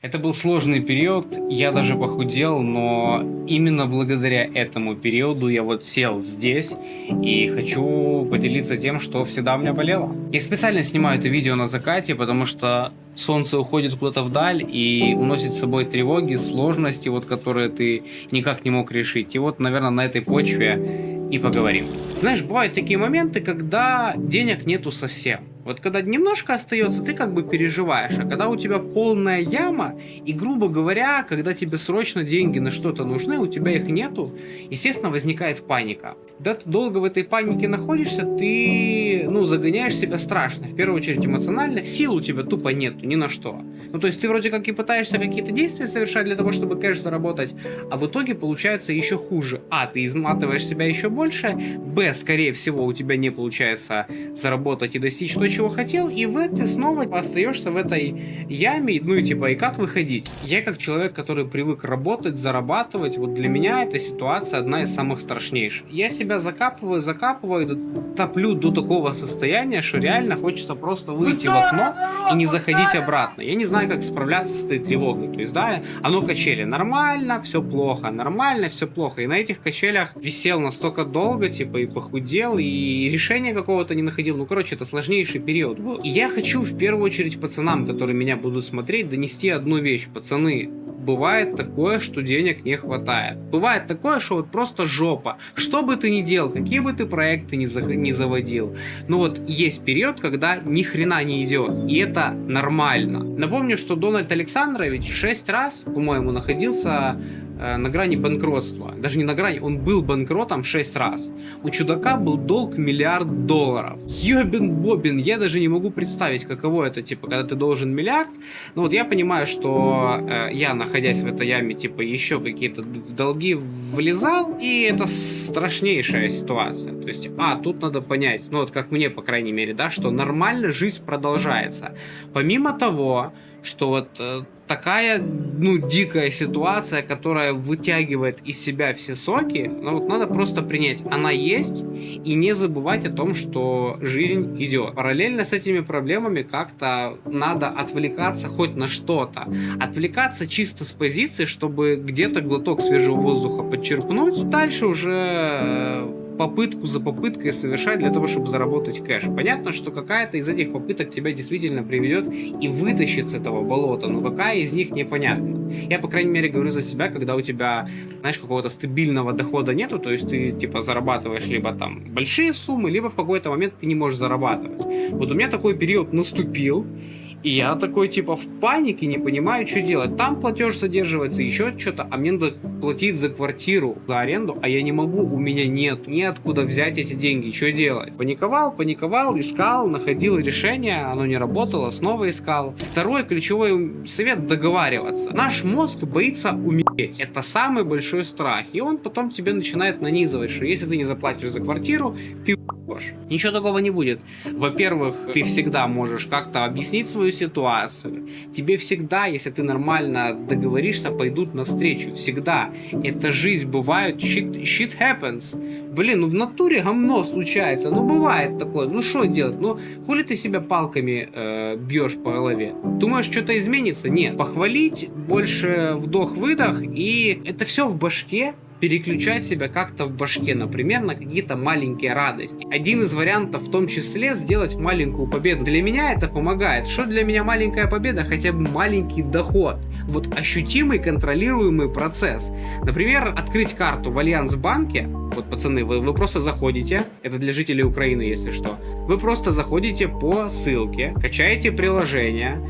Это был сложный период, я даже похудел, но именно благодаря этому периоду я вот сел здесь и хочу поделиться тем, что всегда у меня болело. Я специально снимаю это видео на закате, потому что солнце уходит куда-то вдаль и уносит с собой тревоги, сложности, вот, которые ты никак не мог решить. И вот, наверное, на этой почве и поговорим. Знаешь, бывают такие моменты, когда денег нету совсем. Вот когда немножко остается, ты как бы переживаешь, а когда у тебя полная яма, и, грубо говоря, когда тебе срочно деньги на что-то нужны, у тебя их нету, естественно, возникает паника. Когда ты долго в этой панике находишься, ты, загоняешь себя страшно, в первую очередь эмоционально, сил у тебя тупо нету, ни на что. То есть ты вроде как и пытаешься какие-то действия совершать для того, чтобы кэш заработать, а в итоге получается еще хуже. А, ты изматываешь себя еще больше, б, скорее всего, у тебя не получается заработать и достичь то, чего хотел, и ты снова остаешься в этой яме, и как выходить? Я как человек, который привык работать, зарабатывать, вот для меня эта ситуация одна из самых страшнейших. Я себя закапываю, топлю до такого состояния, что реально хочется просто выйти в окно и не заходить обратно. Я не знаю, как справляться с этой тревогой. То есть, да, оно качели. Нормально, все плохо, нормально, все плохо. И на этих качелях висел настолько долго, и похудел, и решения какого-то не находил. Это сложнейший период был. И я хочу в первую очередь пацанам, которые меня будут смотреть, донести одну вещь. Пацаны, бывает такое, что денег не хватает. Бывает такое, что вот просто жопа. Что бы ты ни делал, какие бы ты проекты не заводил. Есть период, когда ни хрена не идет. И это нормально. Напомню, что Дональд Александрович 6 раз, по-моему, находился на грани банкротства. Даже не на грани, он был банкротом 6 раз. У чудака был долг $1 миллиард. Ёбен-бобен, я даже не могу представить, каково это, когда ты должен миллиард. Я понимаю, что я, находясь в этой яме, еще какие-то долги влезал, и это страшнейшая ситуация. То есть, тут надо понять, как мне, по крайней мере, да, что нормально жизнь продолжается. Помимо того, что такая, дикая ситуация, которая вытягивает из себя все соки, надо просто принять, она есть, и не забывать о том, что жизнь идет. Параллельно с этими проблемами как-то надо отвлекаться хоть на что-то. Отвлекаться чисто с позиции, чтобы где-то глоток свежего воздуха подчерпнуть, дальше уже попытку за попыткой совершать для того, чтобы заработать кэш. Понятно, что какая-то из этих попыток тебя действительно приведет и вытащит с этого болота, но какая из них непонятно. Я, по крайней мере, говорю за себя, когда у тебя, какого-то стабильного дохода нету, то есть ты, зарабатываешь либо там большие суммы, либо в какой-то момент ты не можешь зарабатывать. Вот у меня такой период наступил, и я такой, в панике, не понимаю, что делать. Там платеж задерживается, еще что-то, а мне надо платить за квартиру, за аренду, а я не могу, у меня нет, неоткуда взять эти деньги, что делать? Паниковал, искал, находил решение, оно не работало, снова искал. Второй ключевой совет — договариваться. Наш мозг боится умереть, это самый большой страх, и он потом тебе начинает нанизывать, что если ты не заплатишь за квартиру, ты ничего такого не будет. Во-первых, ты всегда можешь как-то объяснить свою ситуацию. Тебе всегда, если ты нормально договоришься, пойдут навстречу. Всегда. Это жизнь, бывает. Shit happens. В натуре говно случается. Бывает такое. Что делать? Хули ты себя палками бьешь по голове? Думаешь, что-то изменится? Нет. Похвалить, больше вдох-выдох, и это все в башке. Переключать себя как-то в башке, например, на какие-то маленькие радости. Один из вариантов в том числе сделать маленькую победу. Для меня это помогает. Что для меня маленькая победа? Хотя бы маленький доход. Ощутимый, контролируемый процесс. Например, открыть карту в Альянс-банке. Пацаны, вы просто заходите, это для жителей Украины, если что, вы просто заходите по ссылке, качаете приложение,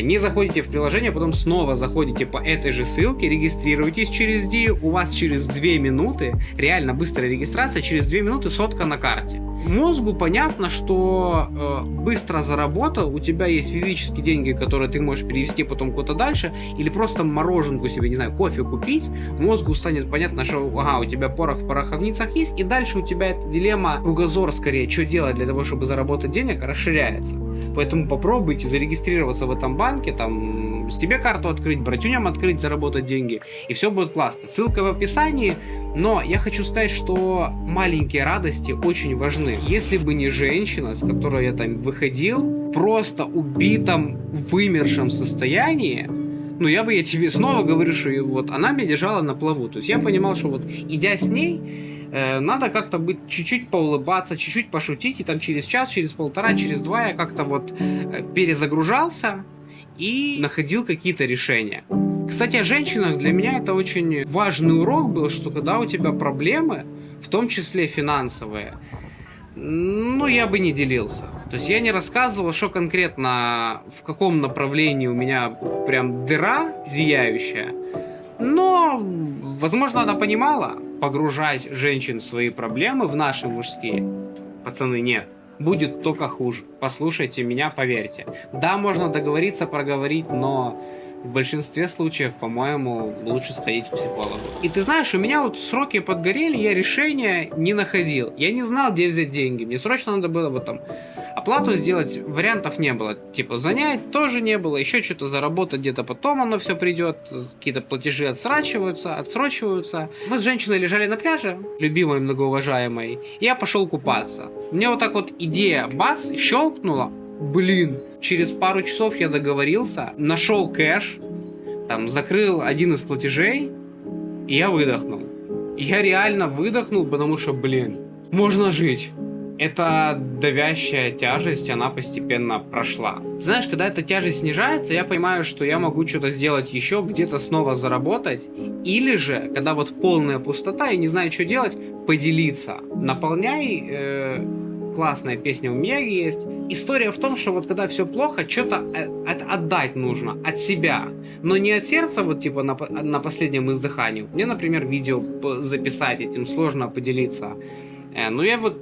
не заходите в приложение, потом снова заходите по этой же ссылке, регистрируетесь через Ди, у вас через 2 минуты, реально быстрая регистрация, через 2 минуты сотка на карте. Мозгу понятно, что быстро заработал, у тебя есть физические деньги, которые ты можешь перевести потом куда-то дальше, или просто мороженку себе, не знаю, кофе купить, мозгу станет понятно, что у тебя порох в пороховницах есть, и дальше у тебя эта дилемма, кругозор скорее, что делать для того, чтобы заработать денег, расширяется. Поэтому попробуйте зарегистрироваться в этом банке, с тебе карту открыть, братюням открыть, заработать деньги, и все будет классно. Ссылка в описании, но я хочу сказать, что маленькие радости очень важны. Если бы не женщина, с которой я выходил, просто убитом, вымершем состоянии, ну я тебе снова говорю, что вот она меня держала на плаву. То есть я понимал, что вот идя с ней, надо как-то быть чуть-чуть поулыбаться, чуть-чуть пошутить, и там через час, через полтора, через два я как-то вот перезагружался и находил какие-то решения. Кстати, о женщинах для меня это очень важный урок был, что когда у тебя проблемы, в том числе финансовые, ну, я бы не делился. То есть я не рассказывал, что конкретно, в каком направлении у меня прям дыра зияющая. Но, возможно, она понимала, погружать женщин в свои проблемы, в наши мужские. Пацаны, нет. Будет только хуже. Послушайте меня, поверьте. Да, можно договориться, проговорить, но в большинстве случаев, по-моему, лучше сходить к психологу. И ты знаешь, у меня вот сроки подгорели, я решения не находил. Я не знал, где взять деньги. Мне срочно надо было вот там оплату сделать, вариантов не было. Типа занять тоже не было, еще что-то заработать где-то потом оно все придет, какие-то платежи отсрочиваются. Мы с женщиной лежали на пляже, любимой, многоуважаемой, и я пошел купаться. Мне вот так вот идея, бац, щелкнула. Блин, через пару часов я договорился, нашел кэш, там закрыл один из платежей, и я выдохнул. Я реально выдохнул, потому что, блин, можно жить. Эта давящая тяжесть, она постепенно прошла. Знаешь, когда эта тяжесть снижается, я понимаю, что я могу что-то сделать еще, где-то снова заработать. Или же, когда вот полная пустота и не знаю, что делать, поделиться. Наполняй... Классная песня у меня есть. История в том, что вот когда все плохо, что-то отдать нужно от себя. Но не от сердца, вот типа на последнем издыхании. Мне, например, видео записать, этим сложно поделиться. Но я вот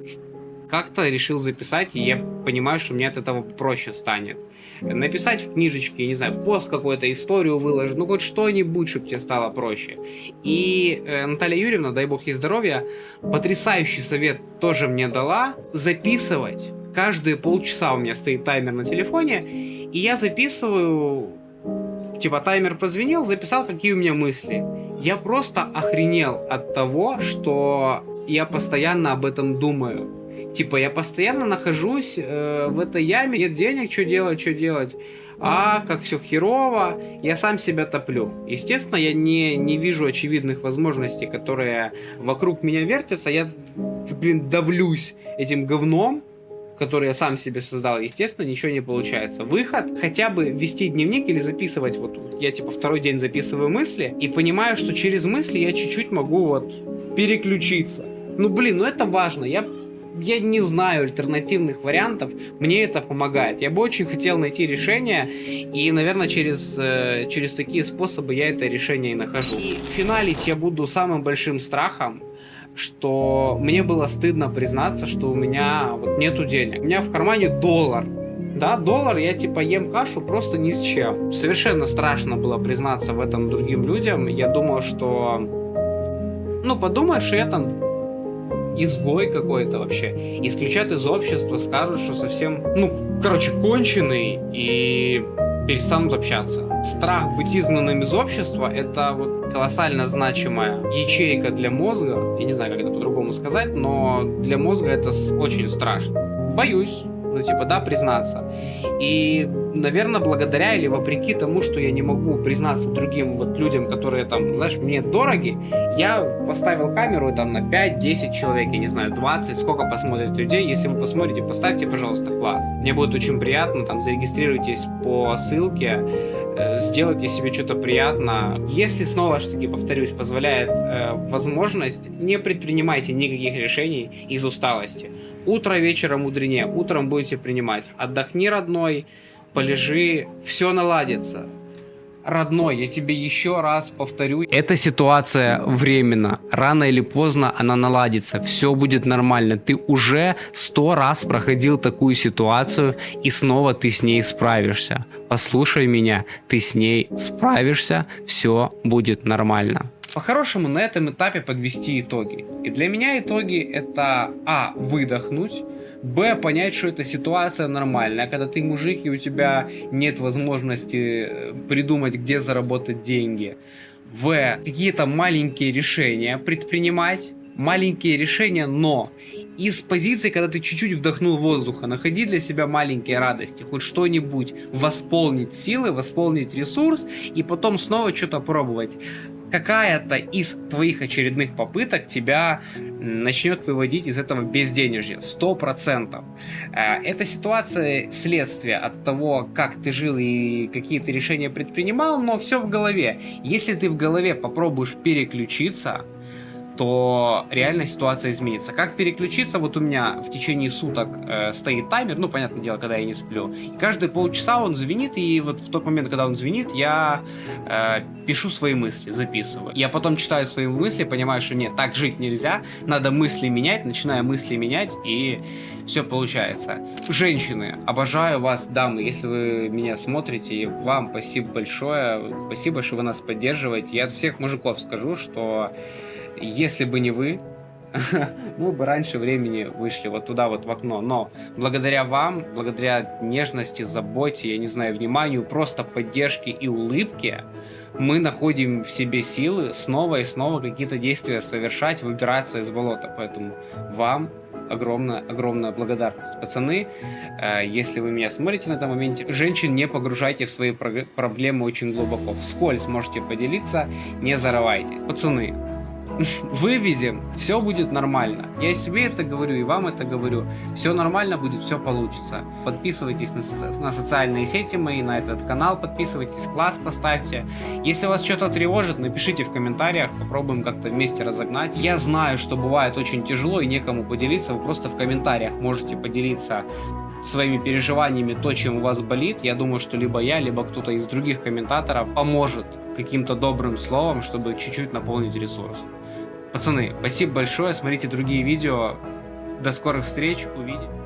как-то решил записать, и я понимаю, что мне от этого проще станет. Написать в книжечке, я не знаю, пост какой-то, историю выложить, ну хоть что-нибудь, чтобы тебе стало проще. И Наталья Юрьевна, дай бог ей здоровья, потрясающий совет тоже мне дала: записывать. Каждые полчаса у меня стоит таймер на телефоне, и я записываю, типа таймер прозвенел, записал, какие у меня мысли. Я просто охренел от того, что я постоянно об этом думаю. Типа, я постоянно нахожусь в этой яме, нет денег, что делать, как все херово, я сам себя топлю. Естественно, я не вижу очевидных возможностей, которые вокруг меня вертятся, я, давлюсь этим говном, который я сам себе создал. Естественно, ничего не получается. Выход — хотя бы вести дневник или записывать. Вот я типа второй день записываю мысли и понимаю, что через мысли я чуть-чуть могу вот переключиться. Ну это важно. Я не знаю альтернативных вариантов, мне это помогает. Я бы очень хотел найти решение, и, наверное, через такие способы я это решение и нахожу. И финалить я буду самым большим страхом, что мне было стыдно признаться, что у меня вот нету денег. У меня в кармане доллар. Да, доллар, я типа ем кашу просто ни с чем. Совершенно страшно было признаться в этом другим людям. Я думал, что... подумают, что я там изгой какой-то вообще, исключат из общества, скажут, что совсем, конченый, и перестанут общаться. Страх быть изгнанным из общества — это вот колоссально значимая ячейка для мозга. Я не знаю, как это по-другому сказать, но для мозга это очень страшно. Боюсь, признаться. И, наверное, благодаря или вопреки тому, что я не могу признаться другим вот людям, которые там, мне дороги, я поставил камеру там на 5-10 человек, я не знаю, 20, сколько посмотрит людей. Если вы посмотрите, поставьте, пожалуйста, класс. Мне будет очень приятно, зарегистрируйтесь по ссылке, сделайте себе что-то приятно. Если, снова же таки, повторюсь, позволяет возможность, не предпринимайте никаких решений из усталости. Утро вечера мудренее, утром будете принимать. Отдохни, родной, полежи, все наладится. Родной, я тебе еще раз повторю. Эта ситуация временна. Рано или поздно она наладится. Все будет нормально. Ты уже 100 раз проходил такую ситуацию, и снова ты с ней справишься. Послушай меня, ты с ней справишься, все будет нормально. По-хорошему, на этом этапе подвести итоги. И для меня итоги — это выдохнуть, понять, что эта ситуация нормальная, когда ты мужик и у тебя нет возможности придумать, где заработать деньги. Какие-то маленькие решения предпринимать, маленькие решения, но из позиции, когда ты чуть-чуть вдохнул воздуха, находи для себя маленькие радости, хоть что-нибудь, восполнить силы, восполнить ресурс и потом снова что-то пробовать. Какая-то из твоих очередных попыток тебя начнет выводить из этого безденежья, 100%. Эта ситуация следствие от того, как ты жил и какие ты решения предпринимал, но все в голове. Если ты в голове попробуешь переключиться, то реально ситуация изменится. Как переключиться? Вот у меня в течение суток стоит таймер, ну, понятное дело, когда я не сплю. И каждые полчаса он звенит, и вот в тот момент, когда он звенит, я пишу свои мысли, записываю. Я потом читаю свои мысли, понимаю, что нет, так жить нельзя, надо мысли менять, начинаю мысли менять, и все получается. Женщины, обожаю вас, дамы, если вы меня смотрите, вам спасибо большое, спасибо, что вы нас поддерживаете. Я от всех мужиков скажу, что если бы не вы, мы бы раньше времени вышли вот туда вот в окно. Но благодаря вам, благодаря нежности, заботе, я не знаю, вниманию, просто поддержке и улыбке, мы находим в себе силы снова и снова какие-то действия совершать, выбираться из болота. Поэтому вам огромная благодарность. Пацаны, если вы меня смотрите на этом моменте, женщин не погружайте в свои проблемы очень глубоко. Вскользь можете поделиться, не зарывайтесь. Пацаны, вывезем, все будет нормально. Я себе это говорю и вам это говорю. Все нормально будет, все получится. Подписывайтесь на социальные сети мои, на этот канал подписывайтесь, класс поставьте. Если вас что-то тревожит, напишите в комментариях, попробуем как-то вместе разогнать. Я знаю, что бывает очень тяжело и некому поделиться. Вы просто в комментариях можете поделиться своими переживаниями, то, чем у вас болит. Я думаю, что либо я, либо кто-то из других комментаторов поможет каким-то добрым словом, чтобы чуть-чуть наполнить ресурс. Пацаны, спасибо большое, смотрите другие видео. До скорых встреч, увидимся.